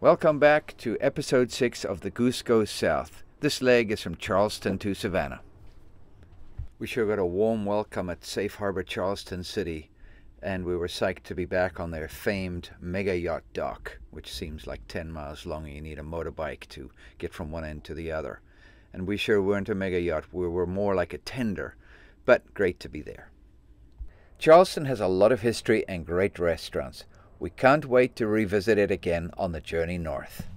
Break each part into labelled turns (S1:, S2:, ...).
S1: Welcome back to episode 6 of The Goose Goes South. This leg is from Charleston to Savannah. We sure got a warm welcome at Safe Harbor Charleston City, and we were psyched to be back on their famed mega yacht dock, which seems like 10 miles long and you need a motorbike to get from one end to the other. And we sure weren't a mega yacht, we were more like a tender, but great to be there. Charleston has a lot of history and great restaurants. We can't wait to revisit it again on the journey north.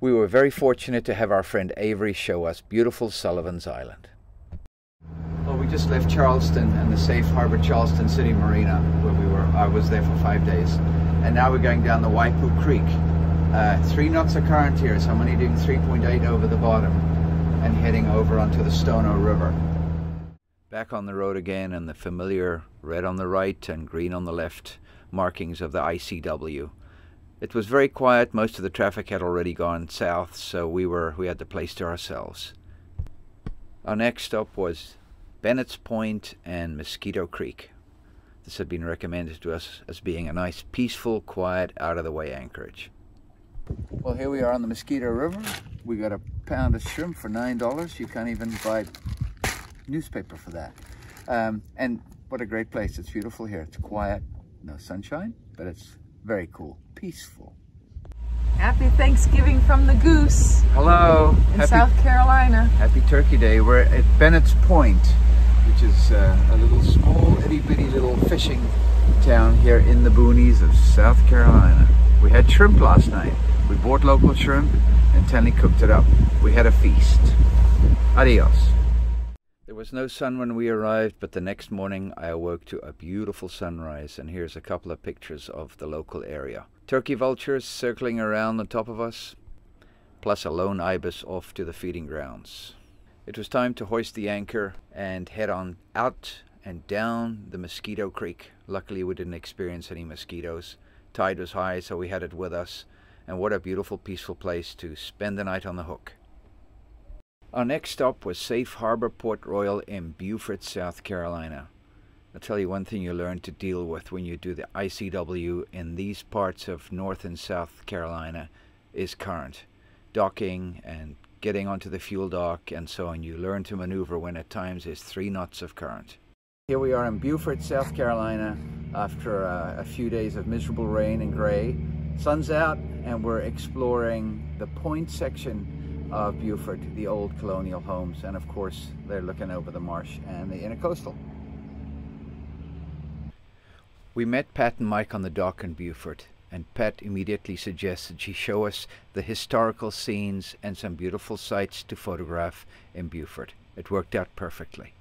S1: We were very fortunate to have our friend Avery show us beautiful Sullivan's Island. Well, we just left Charleston and the Safe Harbor Charleston City Marina where I was there for 5 days. And now we're going down the Waipu Creek. 3 knots of current here, so I'm only doing 3.8 over the bottom and heading over onto the Stono River. Back on the road again, and the familiar red on the right and green on the left markings of the ICW. It was very quiet. Most of the traffic had already gone south, so we had the place to ourselves. Our next stop was Bennett's Point and Mosquito Creek. This had been recommended to us as being a nice, peaceful, quiet, out-of-the-way anchorage. Well, here we are on the Mosquito River. We got a pound of shrimp for $9. You can't even buy newspaper for that. And what a great place. It's beautiful here. It's quiet. No sunshine, but it's very cool, peaceful.
S2: Happy Thanksgiving from the Goose.
S1: Hello.
S2: In South Carolina.
S1: Happy Turkey Day. We're at Bennett's Point, which is a little small, itty-bitty little fishing town here in the boonies of South Carolina. We had shrimp last night. We bought local shrimp and Tenley cooked it up. We had a feast. Adios. There was no sun when we arrived, but the next morning I awoke to a beautiful sunrise, and here's a couple of pictures of the local area. Turkey vultures circling around on top of us, plus a lone ibis off to the feeding grounds. It was time to hoist the anchor and head on out and down the Mosquito Creek. Luckily we didn't experience any mosquitoes. Tide was high, so we had it with us, and what a beautiful, peaceful place to spend the night on the hook. Our next stop was Safe Harbor Port Royal in Beaufort, South Carolina. I'll tell you one thing you learn to deal with when you do the ICW in these parts of North and South Carolina is current. Docking and getting onto the fuel dock and so on. You learn to maneuver when at times is 3 knots of current. Here we are in Beaufort, South Carolina after a few days of miserable rain and gray. Sun's out and we're exploring the point section of Beaufort, the old colonial homes, and of course they're looking over the marsh and the intercoastal. We met Pat and Mike on the dock in Beaufort, and Pat immediately suggested she show us the historical scenes and some beautiful sights to photograph in Beaufort. It worked out perfectly.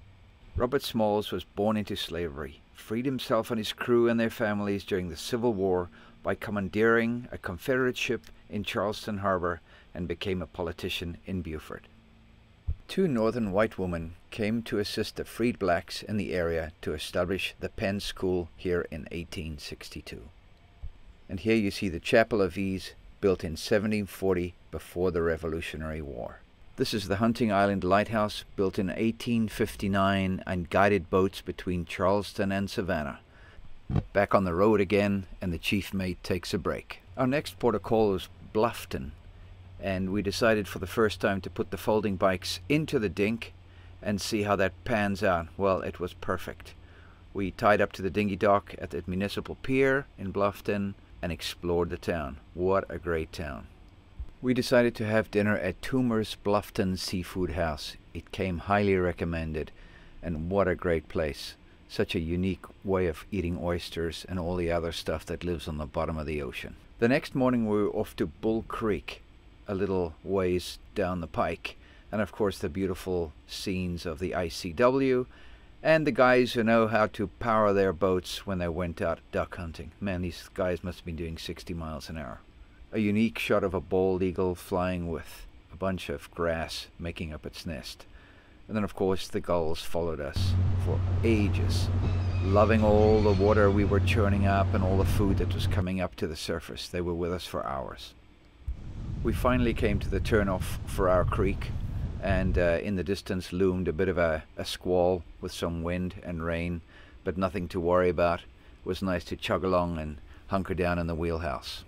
S1: Robert Smalls was born into slavery, freed himself and his crew and their families during the Civil War by commandeering a Confederate ship in Charleston Harbor, and became a politician in Beaufort. 2 northern white women came to assist the freed blacks in the area to establish the Penn School here in 1862. And here you see the Chapel of Ease, built in 1740 before the Revolutionary War. This is the Hunting Island Lighthouse, built in 1859 and guided boats between Charleston and Savannah. Back on the road again, and the chief mate takes a break. Our next port of call was Bluffton, and we decided for the first time to put the folding bikes into the dink and see how that pans out. Well, it was perfect. We tied up to the dinghy dock at the Municipal Pier in Bluffton and explored the town. What a great town. We decided to have dinner at Toomer's Bluffton Seafood House. It came highly recommended, and what a great place. Such a unique way of eating oysters and all the other stuff that lives on the bottom of the ocean. The next morning we were off to Bull Creek, a little ways down the pike, and of course the beautiful scenes of the ICW and the guys who know how to power their boats when they went out duck hunting. Man, these guys must have been doing 60 miles an hour. A unique shot of a bald eagle flying with a bunch of grass making up its nest. And then of course the gulls followed us for ages, loving all the water we were churning up and all the food that was coming up to the surface. They were with us for hours. We finally came to the turnoff for our creek, and in the distance loomed a bit of a squall with some wind and rain, but nothing to worry about. It was nice to chug along and hunker down in the wheelhouse.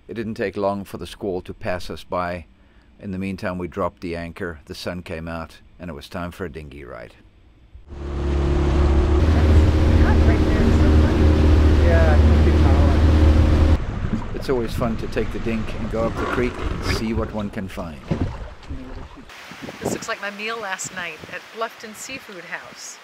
S1: It didn't take long for the squall to pass us by. In the meantime, we dropped the anchor, the sun came out, and it was time for a dinghy ride. It's always fun to take the dink and go up the creek and see what one can find.
S2: This looks like my meal last night at Bluffton Seafood House.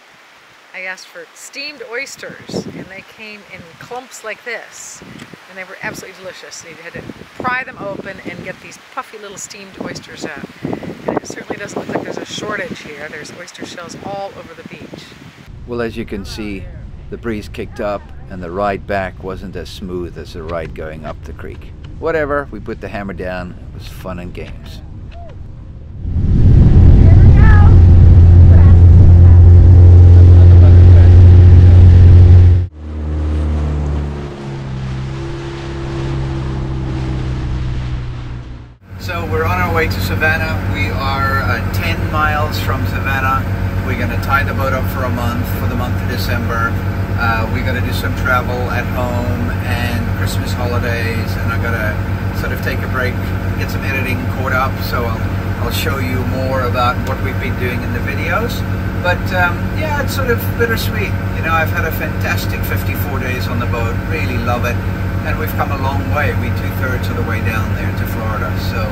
S2: I asked for steamed oysters and they came in clumps like this. And they were absolutely delicious. So you had to pry them open and get these puffy little steamed oysters out. And it certainly doesn't look like there's a shortage here. There's oyster shells all over the beach.
S1: Well, as you can see, the breeze kicked up and the ride back wasn't as smooth as the ride going up the creek. Whatever, we put the hammer down. It was fun and games. So we're on our way to Savannah. We are 10 miles from Savannah. We're going to tie the boat up for a month, for the month of December. We're going to do some travel at home and Christmas holidays, and I'm going to sort of take a break, get some editing caught up, so I'll show you more about what we've been doing in the videos. But yeah, it's sort of bittersweet. You know, I've had a fantastic 54 days on the boat, really love it. And we've come a long way. We're 2/3 of the way down there to Florida. So,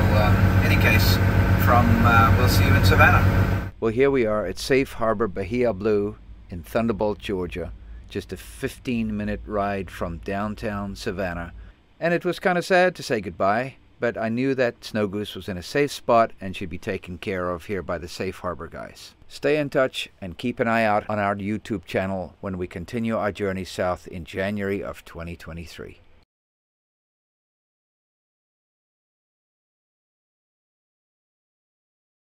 S1: any case, we'll see you in Savannah. Well, here we are at Safe Harbor Bahia Blue in Thunderbolt, Georgia. Just a 15-minute ride from downtown Savannah. And it was kind of sad to say goodbye, but I knew that Snow Goose was in a safe spot and she'd be taken care of here by the Safe Harbor guys. Stay in touch and keep an eye out on our YouTube channel when we continue our journey south in January of 2023.